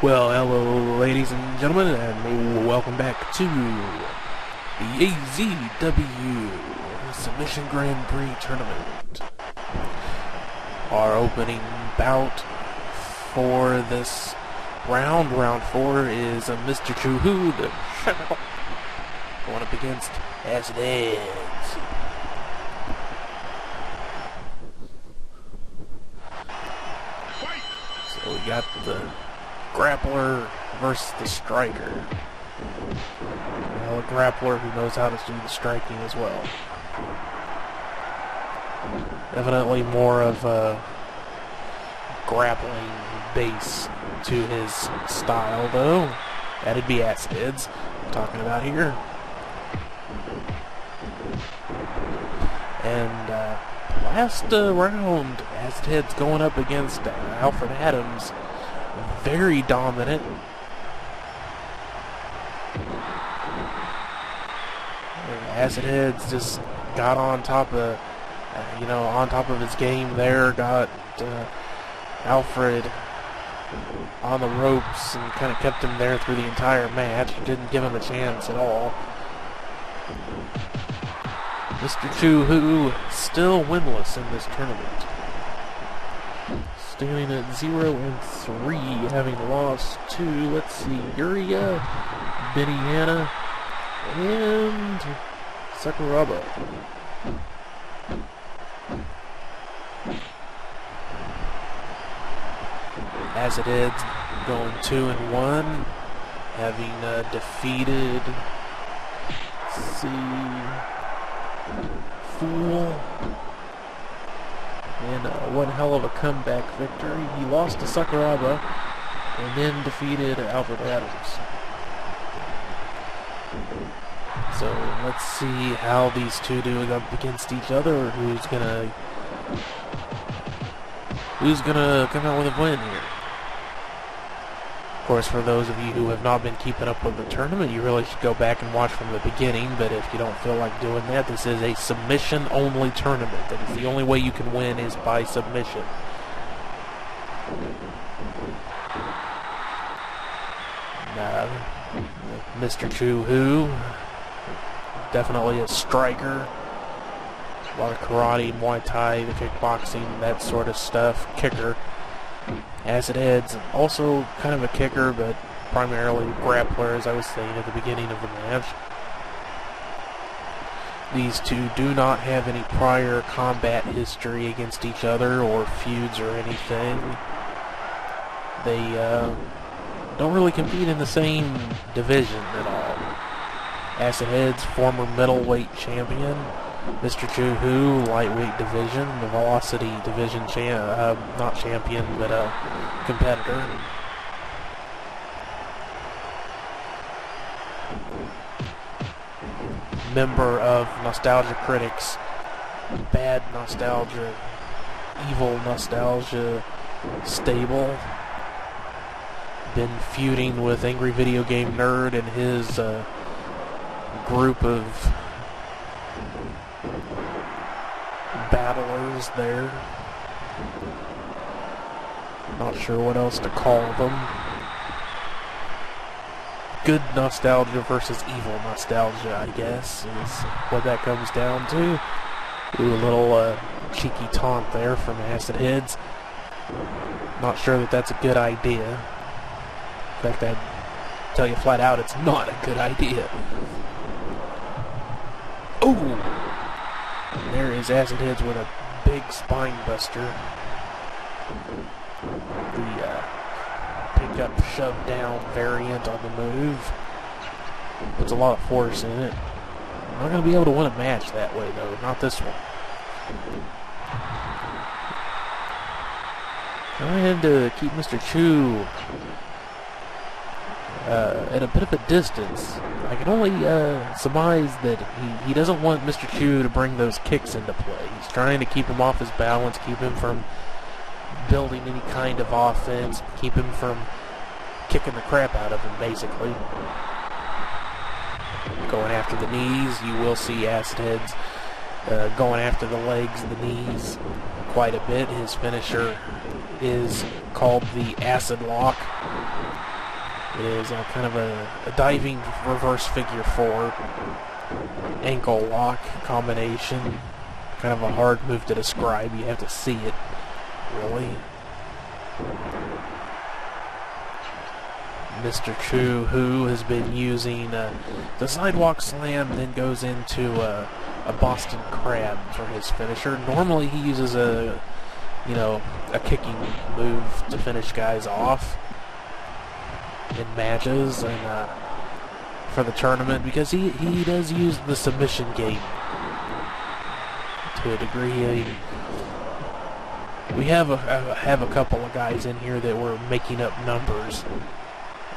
Well, hello ladies and gentlemen, and welcome back to the AZW Submission Grand Prix Tournament. Our opening bout for this round 4, is Mr. Choo-Hoo, the going up against AZW. So we got the grappler versus the striker. Well, a grappler who knows how to do the striking as well. Evidently more of a grappling base to his style, though. That'd be AZW I'm talking about here. And last round, AZW's going up against Alfred Adams. Very dominant. AZW's just got on top of, on top of his game there. Got Alfred on the ropes and kind of kept him there through the entire match. Didn't give him a chance at all. Mr. Choo-Hoo still winless in this tournament. Standing at 0-3, having lost to, let's see, Uria, Beniana, and Sakuraba. AZW's going 2-1, having defeated, let's see, Fool. And one hell of a comeback victory. He lost to Sakuraba and then defeated Alfred Adams. So let's see how these two do up against each other, or who's gonna come out with a win here. Of course, for those of you who have not been keeping up with the tournament, you really should go back and watch from the beginning, but if you don't feel like doing that, this is a submission-only tournament. That is the only way you can win is by submission. Mr. Choo-Hoo, definitely a striker. A lot of karate, Muay Thai, the kickboxing, that sort of stuff. Kicker. AZW's also kind of a kicker, but primarily grappler, as I was saying at the beginning of the match. These two do not have any prior combat history against each other, or feuds or anything. They don't really compete in the same division at all. AZW's former middleweight champion. Mr. Choo-Hoo, lightweight division, the velocity division, not champion, but competitor. Member of Nostalgia Critics, Bad Nostalgia, Evil Nostalgia stable. Been feuding with Angry Video Game Nerd and his group of battlers there. Not sure what else to call them. Good nostalgia versus evil nostalgia, I guess, is what that comes down to. Ooh, a little cheeky taunt there from AZW's. Not sure that that's a good idea. In fact, I'd tell you flat out it's not a good idea. Ooh! There is AZW's with a big spine buster. The pick-up, shove-down variant on the move. Puts a lot of force in it. I'm not going to be able to win a match that way, though. Not this one. I had to keep Mr. Choo at a bit of a distance. I can only surmise that he doesn't want Mr. Choo to bring those kicks into play. He's trying to keep him off his balance, keep him from building any kind of offense, keep him from kicking the crap out of him, basically. Going after the knees, you will see AZW's going after the legs, the knees, quite a bit. His finisher is called the acid lock. It is kind of a diving reverse figure 4 ankle lock combination. Kind of a hard move to describe. You have to see it, really. Mr. Chu, who has been using the sidewalk slam, then goes into a Boston Crab for his finisher. Normally he uses a kicking move to finish guys off in matches and for the tournament, because he does use the submission game to a degree. I mean, we have a couple of guys in here that were making up numbers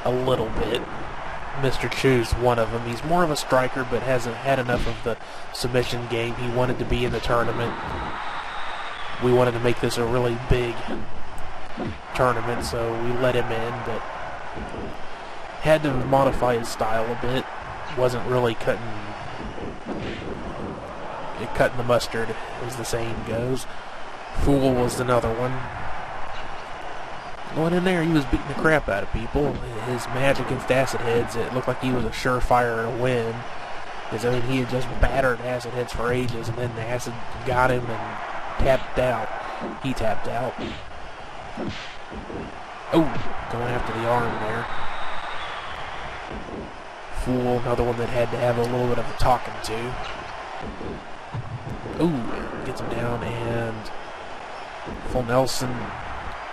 a little bit. Mr. Chu's one of them. He's more of a striker, but hasn't had enough of the submission game. He wanted to be in the tournament. We wanted to make this a really big tournament, so we let him in, but had to modify his style a bit. Wasn't really cutting the mustard, as the saying goes. Fool was another one. Going in there, he was beating the crap out of people. His match against Acid Heads, it looked like he was a surefire to win. Because, I mean, he had just battered Acid Heads for ages, and then the Acid got him and tapped out. He tapped out. Oh, going after the arm there. Fool, another one that had to have a little bit of a talking to. Ooh, gets him down, and full Nelson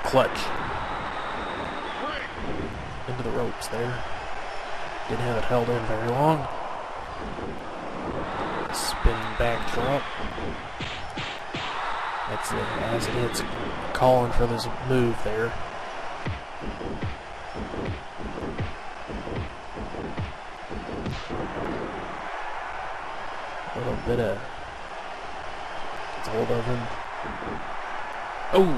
clutch into the ropes there. Didn't have it held in very long. Spinning back drop. That's it. As it hits, calling for this move there. A little bit of gets hold of him. Oh!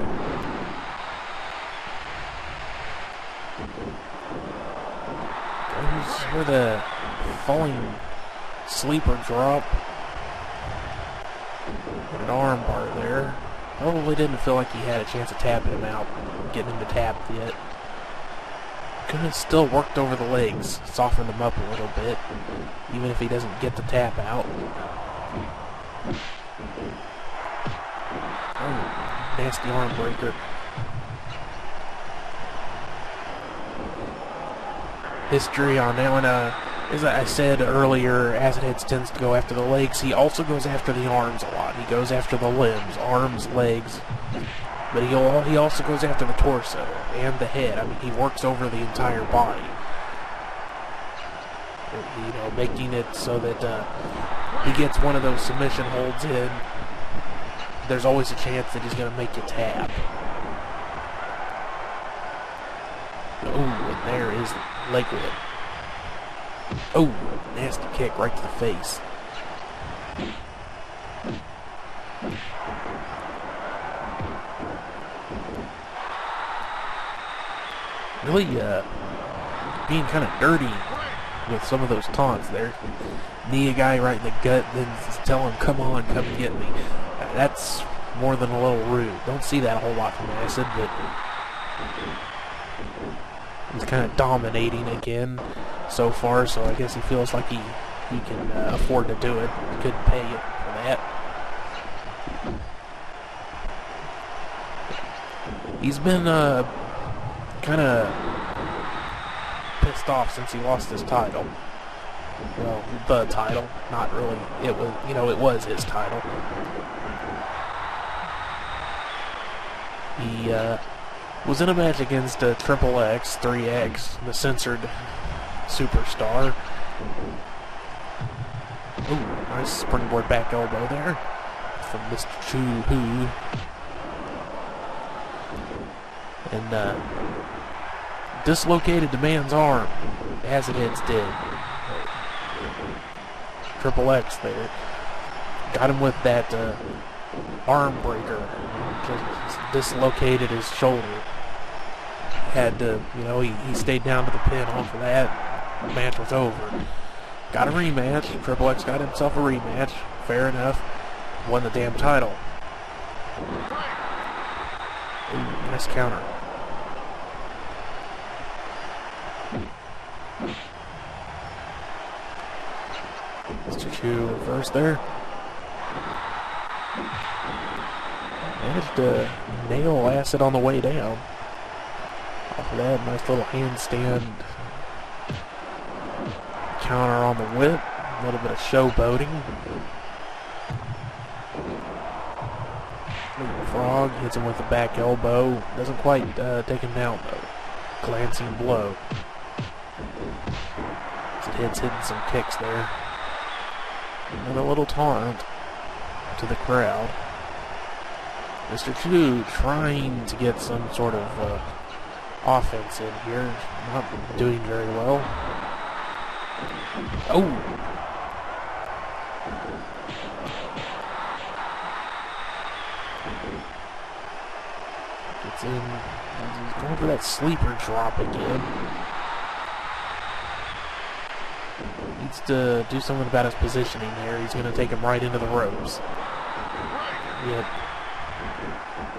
Goes for the falling sleeper drop. An arm bar there. Probably didn't feel like he had a chance of tapping him out, getting him to tap yet. Could have still worked over the legs, softened them up a little bit, even if he doesn't get the tap out. Oh, nasty arm breaker. History on that one. As I said earlier, Acid Heads tends to go after the legs. He also goes after the arms a lot. He goes after the limbs, arms, legs. But he also goes after the torso and the head. I mean, he works over the entire body. You know, making it so that he gets one of those submission holds in. There's always a chance that he's going to make you tap. Oh, and there is leg whip. Oh, nasty kick right to the face. Really being kind of dirty with some of those taunts there. Knee a guy right in the gut, then tell him, come on, come and get me. That's more than a little rude. Don't see that a whole lot from Acid, but he's kind of dominating again so far, so I guess he feels like he can afford to do it. He couldn't pay it for that. He's been kind of pissed off since he lost his title. Well, the title, not really. It was, it was his title. He was in a match against Triple X, 3X, the censored superstar. Ooh, nice springboard back elbow there from Mr. Chu Hu. And dislocated the man's arm, as it Heads did. Triple X there. Got him with that arm breaker. Just dislocated his shoulder. Had to, he stayed down to the pin off of that. The match was over. Got a rematch. Triple X got himself a rematch. Fair enough. Won the damn title. Ooh, nice counter. Mr. Chu reverse there. Managed to nail Acid on the way down. Off of that, nice little handstand counter on the whip. A little bit of showboating. Frog hits him with the back elbow. Doesn't quite take him down though. Glancing blow. As it hits, hitting some kicks there. Another little taunt to the crowd. Mr. Chu trying to get some sort of offense in here. Not doing very well. Oh! Gets in. He's going for that sleeper drop again. Needs to do something about his positioning there. He's going to take him right into the ropes. Yep.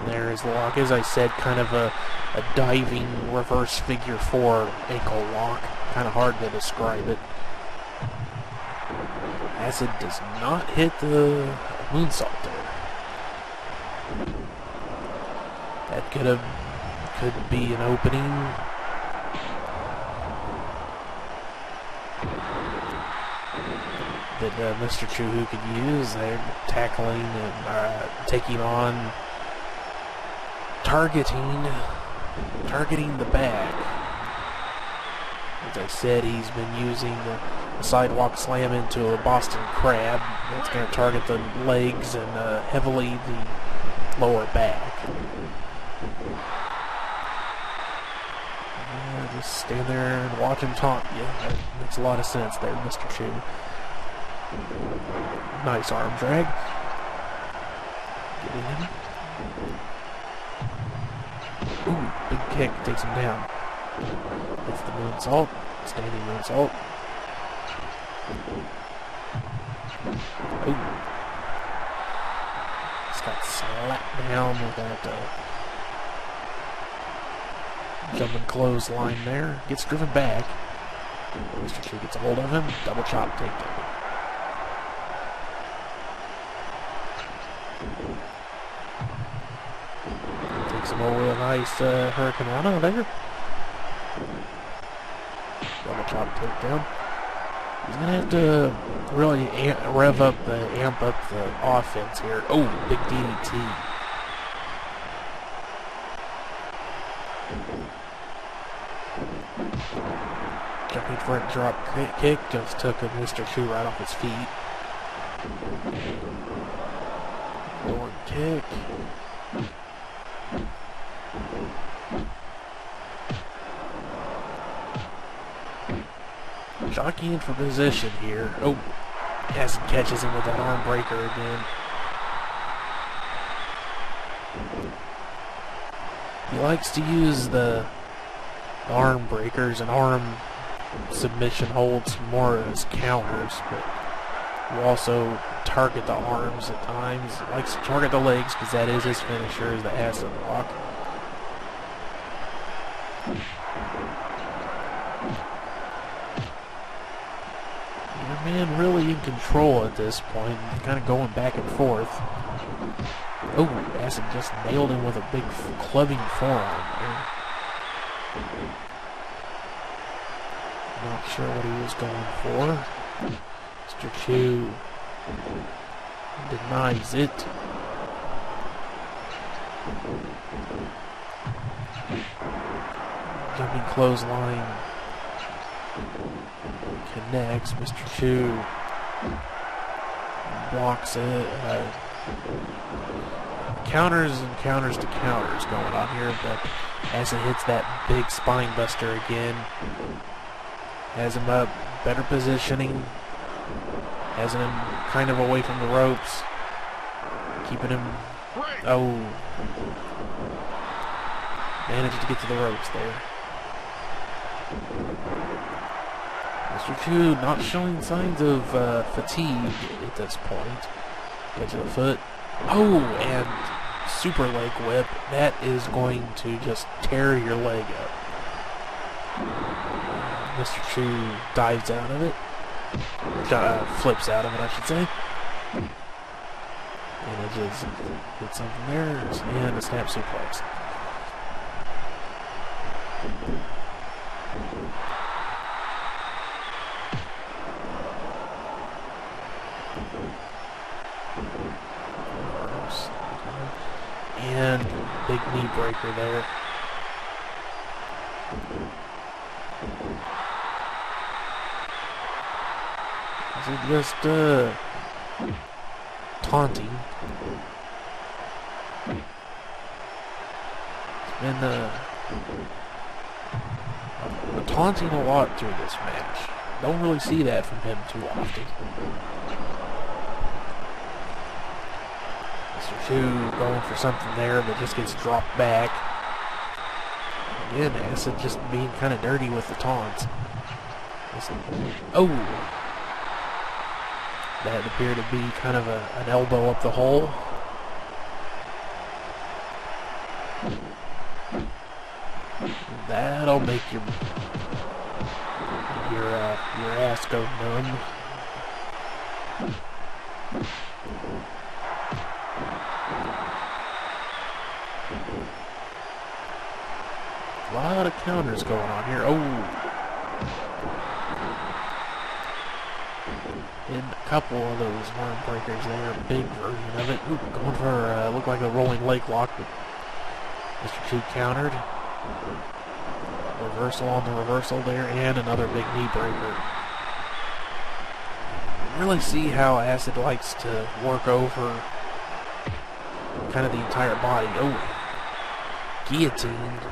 There is the lock. As I said, kind of a diving reverse figure 4 ankle lock. Kind of hard to describe it. Acid does not hit the moonsault there. That could be an opening. That Mr. Chu could use. They're tackling and taking on, targeting the back. As I said, he's been using a sidewalk slam into a Boston Crab. That's going to target the legs and heavily the lower back. Just stand there and watch him taunt you. That makes a lot of sense there, Mr. Chu. Nice arm drag. Get in. Ooh, big kick takes him down. Hits the moonsault. Standing moonsault. Ooh. Just got slapped down with that jumping clothesline there. Gets driven back. Mr. Chu gets a hold of him. Double chop takedown. Takes him over with a nice Hurricane Rana there. Double chop takedown. He's going to have to really amp up the offense here. Oh, big DDT. Jumping for a drop kick, just took Mr. Chu right off his feet. Forward kick. Jockeying for position here. Oh, Acid catches him with that arm breaker again. He likes to use the arm breakers and arm submission holds more as counters, but will also target the arms at times. He likes to target the legs because that is his finisher, is the acid lock. Your man really in control at this point, kind of going back and forth. Oh, Acid just nailed him with a big clubbing forearm there. Not sure what he was going for. Mr. Chu denies it. Jumping clothesline connects. Mr. Chu blocks it. Counters and counters to counters going on here, but as it hits that big spine buster again, has him up, better positioning, has him kind of away from the ropes, keeping him, oh, managed to get to the ropes there. Mr. Chu not showing signs of fatigue at this point. Get to the foot. Oh, and super leg whip. That is going to just tear your leg up. Mr. Chu dives out of it. Flips out of it, I should say. And it just hits something there, and a snap suplex. And big knee breaker there. Is it just taunting? It's been taunting a lot through this match. Don't really see that from him too often. Mr. Chu going for something there, but just gets dropped back. Again, Acid just being kind of dirty with the taunts. Oh! That appeared to be kind of an elbow up the hole. That'll make your ass go numb. A lot of counters going on here. Oh! And a couple of those arm breakers there, a big version of it. Ooh, going for, looked like a rolling leg lock, but Mr. Chu countered. Reversal on the reversal there, and another big knee breaker. Really see how Acid likes to work over kind of the entire body. Oh, guillotined.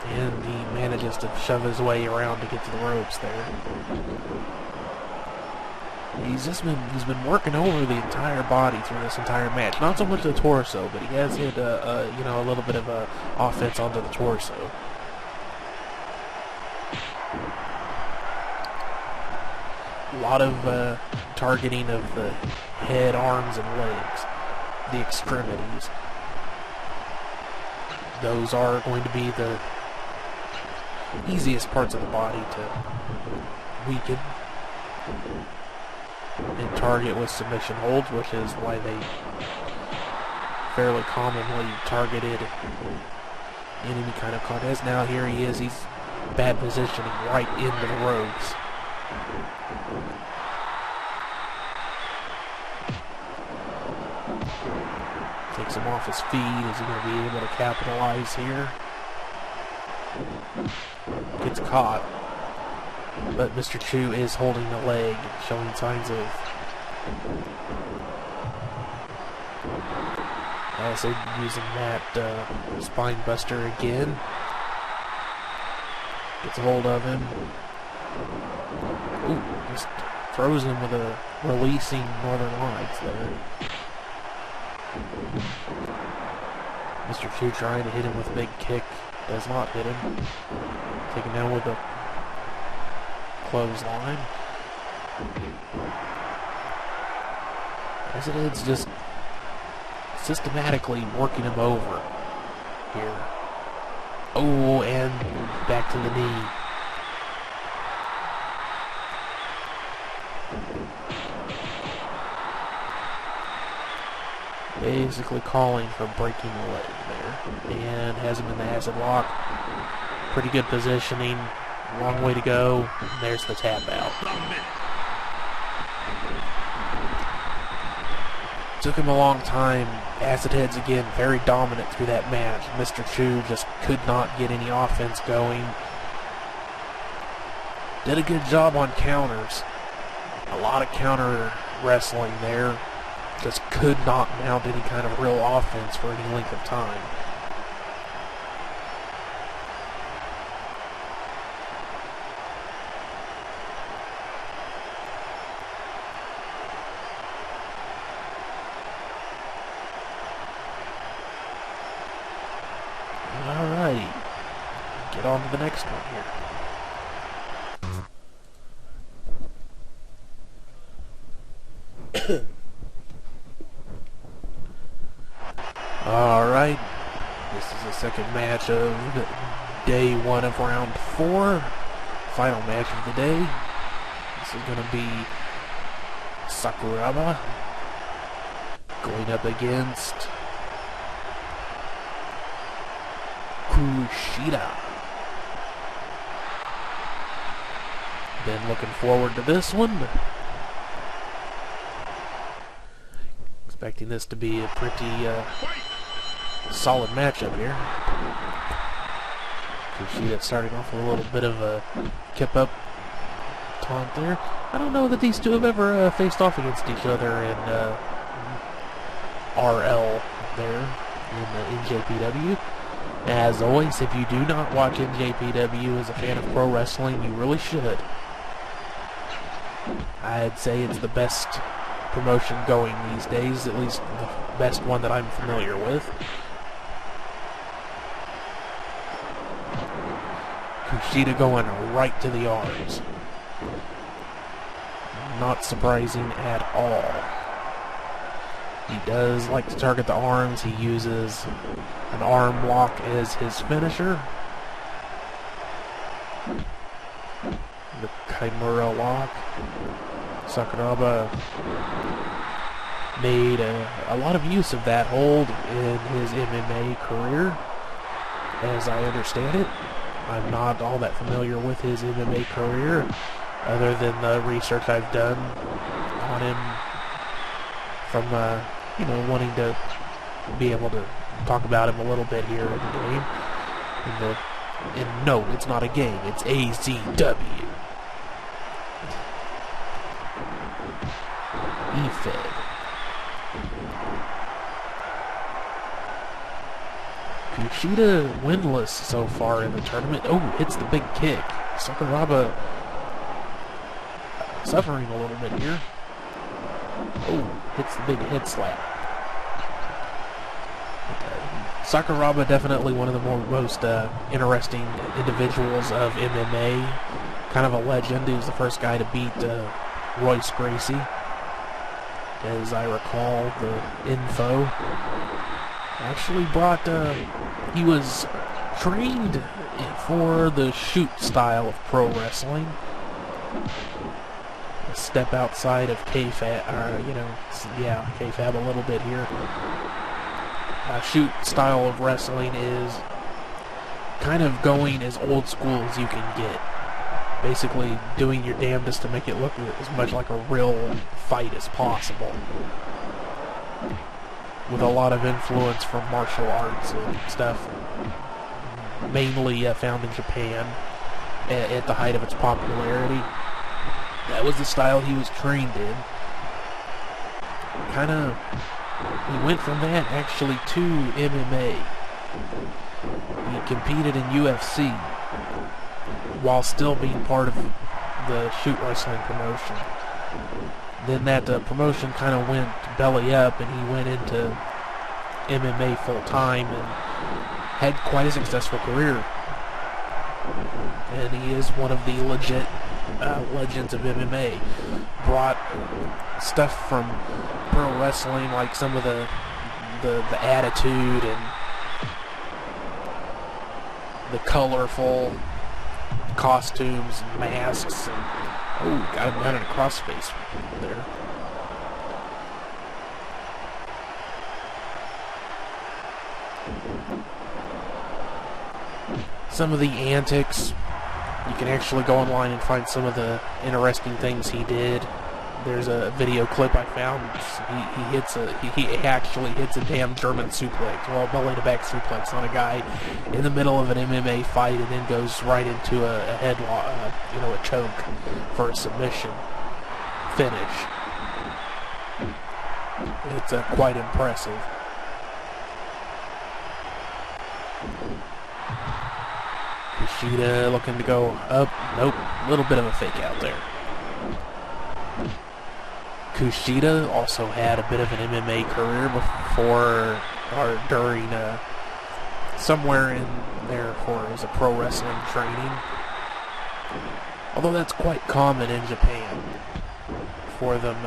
And he manages to shove his way around to get to the ropes there. He's been working over the entire body through this entire match. Not so much the torso, but he has hit a little bit of offense onto the torso. A lot of targeting of the head, arms, and legs, the extremities. Those are going to be the easiest parts of the body to weaken and target with submission holds, which is why they fairly commonly targeted in any kind of contest. Now here he is, he's bad positioning right into the ropes. Takes him off his feet. Is he going to be able to capitalize here? Gets caught. But Mr. Chu is holding the leg, showing signs of Acid using that spine buster again. Gets a hold of him. Ooh, just throws him with a releasing Northern Lights there. Mr. Chu trying to hit him with a big kick. Does not hit him. Taken down with a clothesline. Acid just systematically working him over here. Oh, and back to the knee. Basically calling for breaking the leg there. And has him in the acid lock. Pretty good positioning. Long way to go. There's the tap out. Took him a long time. Acid Heads again, very dominant through that match. Mr. Chu just could not get any offense going. Did a good job on counters. A lot of counter wrestling there. Just could not mount any kind of real offense for any length of time. Alright, get on to the next one here. Alright, this is the second match of day 1 of round 4. Final match of the day. This is going to be Sakuraba going up against Kushida. Been looking forward to this one. Expecting this to be a pretty solid matchup here. Kushida starting off with a little bit of a kip up taunt there. I don't know that these two have ever faced off against each other in RL there in NJPW. As always, if you do not watch NJPW as a fan of pro wrestling, you really should. I'd say it's the best promotion going these days, at least the best one that I'm familiar with. Kushida going right to the arms. Not surprising at all. He does like to target the arms. He uses an arm lock as his finisher. The Chimera lock. Sakuraba made a lot of use of that hold in his MMA career, as I understand it. I'm not all that familiar with his MMA career, other than the research I've done on him from, wanting to be able to talk about him a little bit here in the game. And no, it's not a game, it's AZW. E-Fed. Kushida winless so far in the tournament. Oh, hits the big kick. Sakuraba suffering a little bit here. Oh, hits the big head slap. Sakuraba definitely one of the most interesting individuals of MMA. Kind of a legend. He was the first guy to beat Royce Gracie, as I recall the info. Actually brought, he was trained for the shoot style of pro wrestling. A step outside of kayfabe, kayfabe a little bit here. Shoot style of wrestling is kind of going as old school as you can get. Basically doing your damnedest to make it look as much like a real fight as possible. With a lot of influence from martial arts and stuff, mainly found in Japan at the height of its popularity. That was the style he was trained in. He went from that actually to MMA. He competed in UFC while still being part of the shoot wrestling promotion. Then that promotion kind of went belly up, and he went into MMA full time and had quite a successful career. And he is one of the legit legends of MMA. Brought stuff from pro wrestling, like some of the attitude and the colorful costumes and masks, and got him down in a crossface there. Some of the antics, you can actually go online and find some of the interesting things he did. There's a video clip I found. He actually hits a damn German suplex, well, belly to back suplex on a guy in the middle of an MMA fight, and then goes right into a headlock, a choke for a submission finish. It's quite impressive. Kushida looking to go up. Nope, a little bit of a fake out there. Kushida also had a bit of an MMA career before or during somewhere in there for his pro wrestling training. Although that's quite common in Japan for them,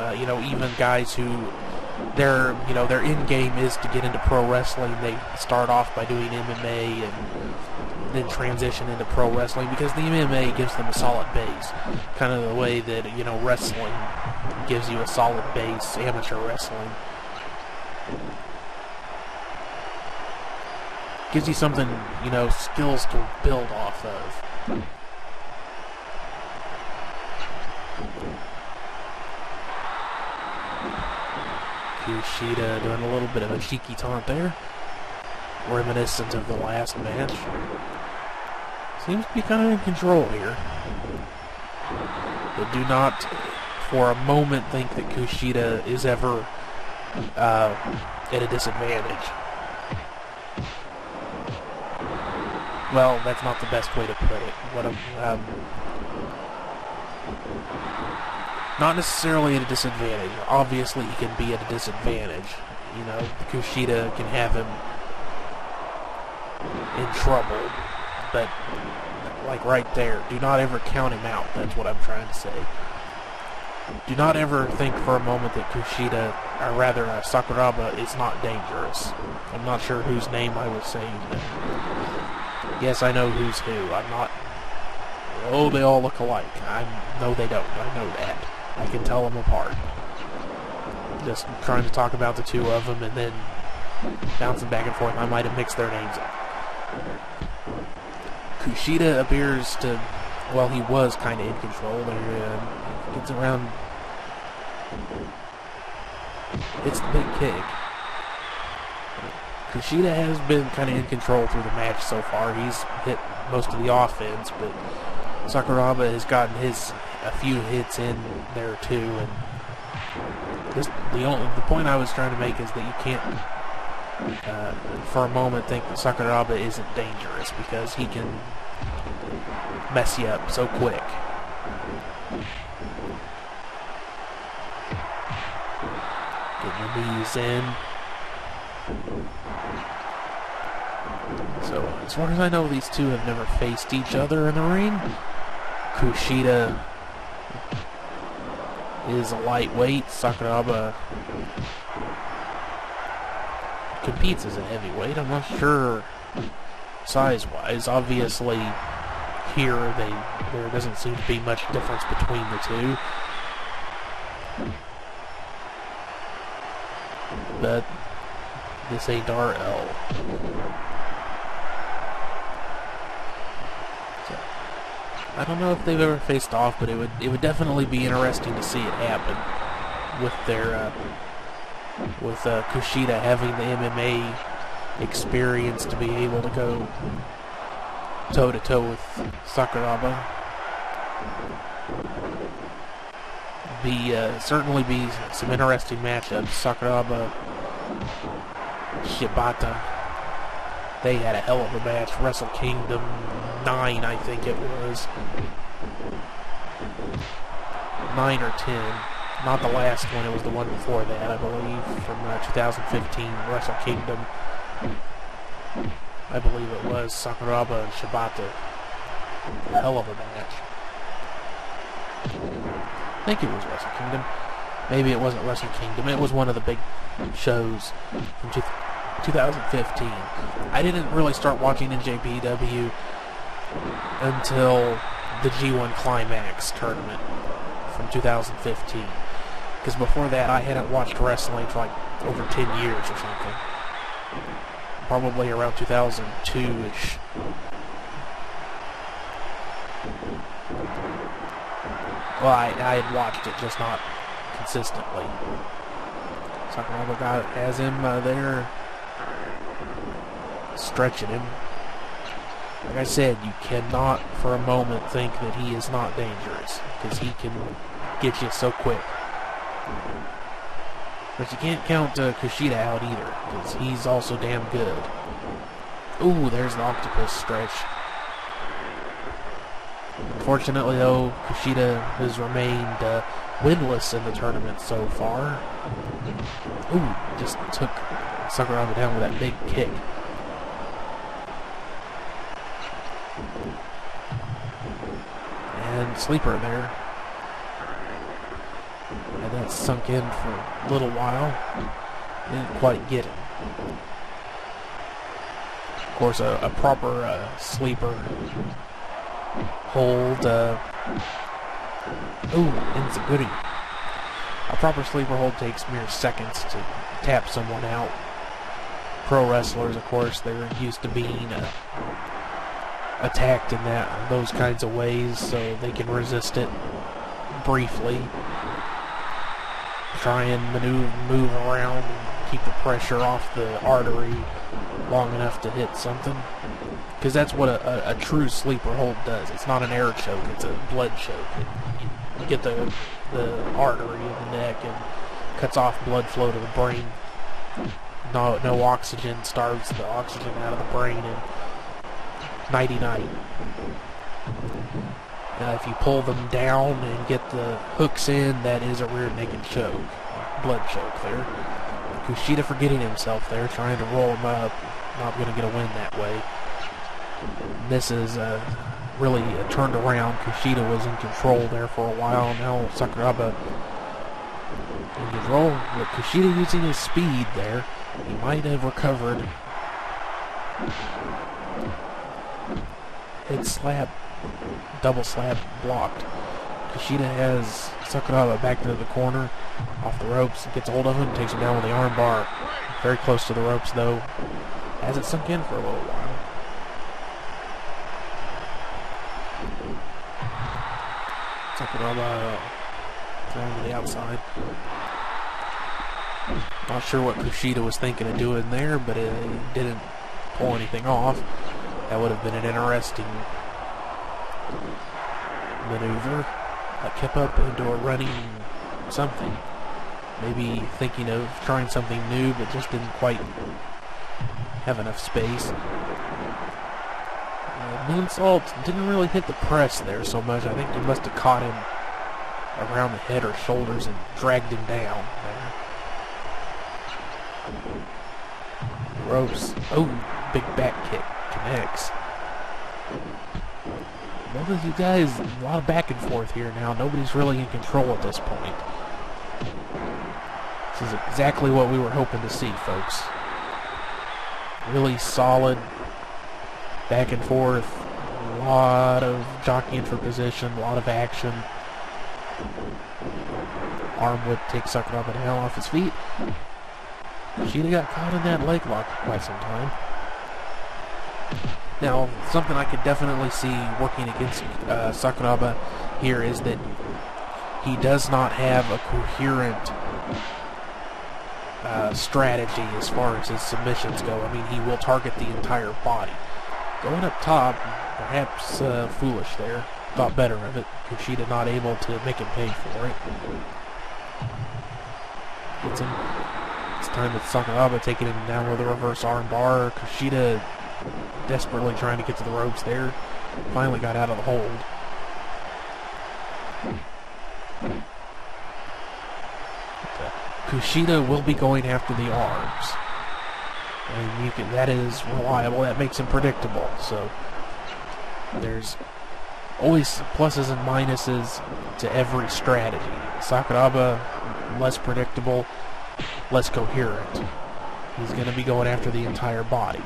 even guys who their end game is to get into pro wrestling. They start off by doing MMA, and then transition into pro wrestling, because the MMA gives them a solid base, kind of the way that, you know, wrestling gives you a solid base, amateur wrestling. Gives you something, you know, skills to build off of. Kushida doing a little bit of a cheeky taunt there, reminiscent of the last match. Seems to be kind of in control here. But do not for a moment think that Kushida is ever at a disadvantage. Well, that's not the best way to put it. Not necessarily at a disadvantage. Obviously, he can be at a disadvantage. You know, Kushida can have him in trouble. But, like right there, do not ever count him out. That's what I'm trying to say. Do not ever think for a moment that Kushida, or rather Sakuraba, is not dangerous. I'm not sure whose name I was saying. Yes, I know who's who. I'm not... Oh, they all look alike. No, they don't. I know that. I can tell them apart. Just trying to talk about the two of them and then bouncing back and forth. I might have mixed their names up. Kushida appears to... Well, he was kind of in control there. Gets around... It's the big kick. Kushida has been kind of in control through the match so far. He's hit most of the offense, but Sakuraba has gotten a few hits in there too. And the point I was trying to make is that you can't, for a moment, think that Sakuraba isn't dangerous, because he can mess you up so quick. Getting the knees in. So, as far as I know, these two have never faced each other in the ring. Kushida is a lightweight. Sakuraba competes as a heavyweight. I'm not sure size-wise. Obviously, here there doesn't seem to be much difference between the two. But this ain't RL. I don't know if they've ever faced off, but it would definitely be interesting to see it happen with their Kushida having the MMA experience to be able to go toe to toe with Sakuraba. Certainly be some interesting matchups. Sakuraba, Shibata. They had a hell of a match. Wrestle Kingdom 9, I think it was. 9 or 10. Not the last one, it was the one before that, I believe, from 2015, Wrestle Kingdom. I believe it was Sakuraba and Shibata. A hell of a match. I think it was Wrestle Kingdom. Maybe it wasn't Wrestle Kingdom. It was one of the big shows from 2015. I didn't really start watching NJPW until the G1 Climax tournament from 2015. Because before that, I hadn't watched wrestling for like over 10 years or something. Probably around 2002-ish. Well, I had watched it, just not consistently. Sakuraba has him there, stretching him. Like I said, you cannot for a moment think that he is not dangerous, because he can get you so quick. But you can't count Kushida out either, because he's also damn good. Ooh, there's the octopus stretch. Unfortunately, though, Kushida has remained winless in the tournament so far. Ooh, just took Sakuraba down with that big kick. And sleeper there. And that sunk in for a little while. Didn't quite get it. Of course, a proper sleeper hold. And it's a goodie. A proper sleeper hold takes mere seconds to tap someone out. Pro wrestlers, of course, they're used to being attacked in those kinds of ways, so they can resist it briefly. Try and move around and keep the pressure off the artery long enough to hit something. Because that's what a true sleeper hold does. It's not an air choke, it's a blood choke. You get the artery in the neck and cuts off blood flow to the brain. No oxygen, starves the oxygen out of the brain, and nighty-night. If you pull them down and get the hooks in, that is a rear naked choke. Blood choke there. Kushida forgetting himself there, trying to roll him up. Not going to get a win that way. This is really turned around. Kushida was in control there for a while. Now Sakuraba in control. With Kushida using his speed there, he might have recovered. Head slap, double slap blocked. Kushida has Sakuraba back into the corner, off the ropes, gets a hold of him, takes him down with the arm bar. Very close to the ropes though. Hasn't sunk in for a little while. Sakuraba thrown to the outside. Not sure what Kushida was thinking of doing there, but he didn't pull anything off. That would have been an interesting maneuver. Kept up into a running something. Maybe thinking of trying something new, but just didn't quite have enough space. Moonsault didn't really hit the press there so much. I think he must have caught him around the head or shoulders and dragged him down there. Ropes. Oh, big back kick. Connects. Both of you guys, a lot of back and forth here now. Nobody's really in control at this point. This is exactly what we were hoping to see, folks. Really solid back and forth. A lot of jockeying for position, a lot of action. Arm whip takes Sakuraba down off his feet. Kushida got caught in that leg lock for quite some time. Now, something I could definitely see working against Sakuraba here is that he does not have a coherent strategy as far as his submissions go. I mean, he will target the entire body. Going up top, perhaps foolish there. Thought better of it. Kushida not able to make him pay for it. Gets him. This time it's Sakuraba taking him down with a reverse arm bar. Kushida desperately trying to get to the ropes there. Finally got out of the hold. Kushida will be going after the arms. And that is reliable. That makes him predictable. So there's always pluses and minuses to every strategy. Sakuraba, less predictable, less coherent. He's going to be going after the entire body.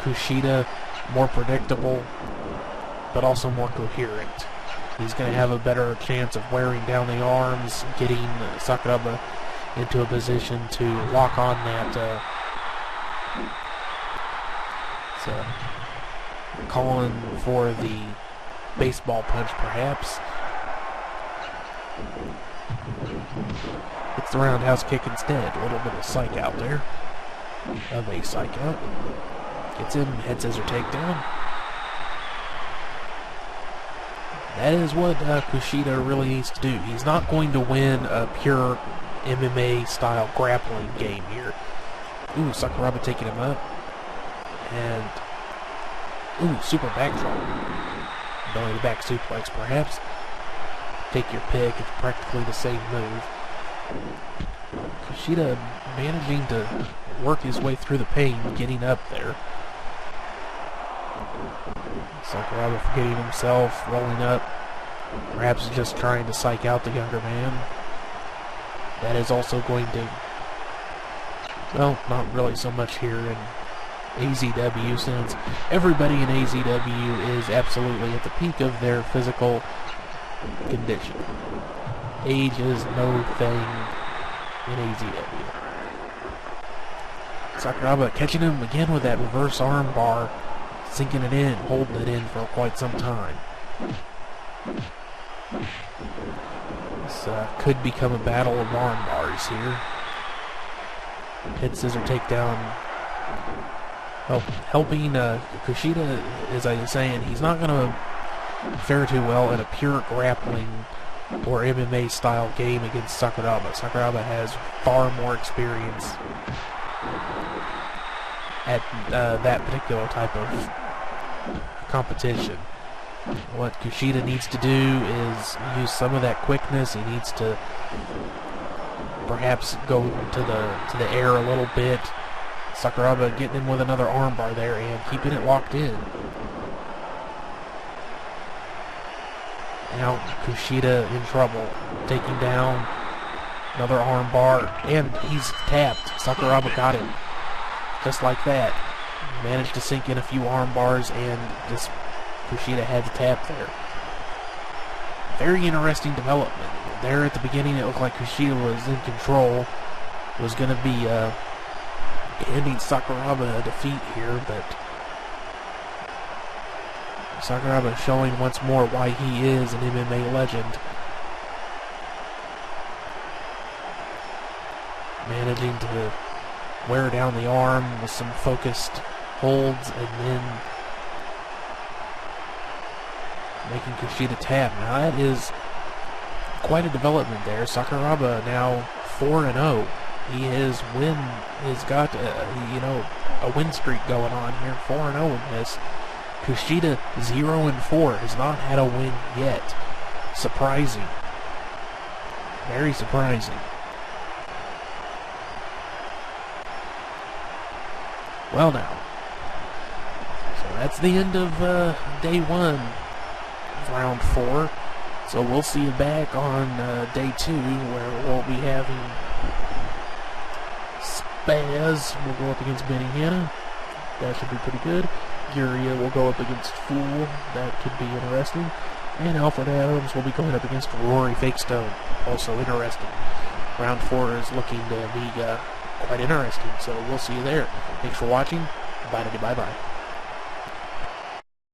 Kushida, more predictable, but also more coherent. He's going to have a better chance of wearing down the arms, getting Sakuraba into a position to lock on that. Calling for the baseball punch, perhaps. It's the roundhouse kick instead. A little bit of psych out there. Of a psych out. Gets him, head scissor takedown. That is what Kushida really needs to do. He's not going to win a pure MMA style grappling game here. Ooh, Sakuraba taking him up. And ooh, super back drop. Belly to back suplex, perhaps. Take your pick. It's practically the same move. Kushida managing to work his way through the pain, getting up there. Sakuraba forgetting himself, rolling up. Perhaps just trying to psych out the younger man. That is also going to, well, not really so much here in AZW, since everybody in AZW is absolutely at the peak of their physical condition. Age is no thing in AZW. Sakuraba catching him again with that reverse arm bar, sinking it in, holding it in for quite some time. This could become a battle of arm bars here. Head scissor takedown. Helping Kushida, as I was saying, he's not going to fare too well in a pure grappling or MMA style game against Sakuraba. Sakuraba has far more experience at that particular type of competition. What Kushida needs to do is use some of that quickness. He needs to perhaps go to the air a little bit. Sakuraba getting him with another armbar there and keeping it locked in. Now Kushida in trouble, taking down another armbar, and he's tapped. Sakuraba got him just like that. Managed to sink in a few arm bars, and just Kushida had to tap there. Very interesting development. There at the beginning, it looked like Kushida was in control, was going to be handing Sakuraba a defeat here, but Sakuraba showing once more why he is an MMA legend. Managing to wear down the arm with some focused holds, and then making Kushida tap. Now that is quite a development there. Sakuraba now 4-0. He has got a win streak going on here. 4-0 in this. Kushida 0-4, has not had a win yet. Surprising. Very surprising. Well now, so that's the end of day one of round 4. So we'll see you back on day 2, where we'll be having Spaz will go up against Benny Hanna. That should be pretty good. Guria will go up against Fool. That could be interesting. And Alfred Adams will be going up against Rory Fakestone. Also interesting. Round 4 is looking to be quite interesting, so we'll see you there. Thanks for watching. Bye-bye.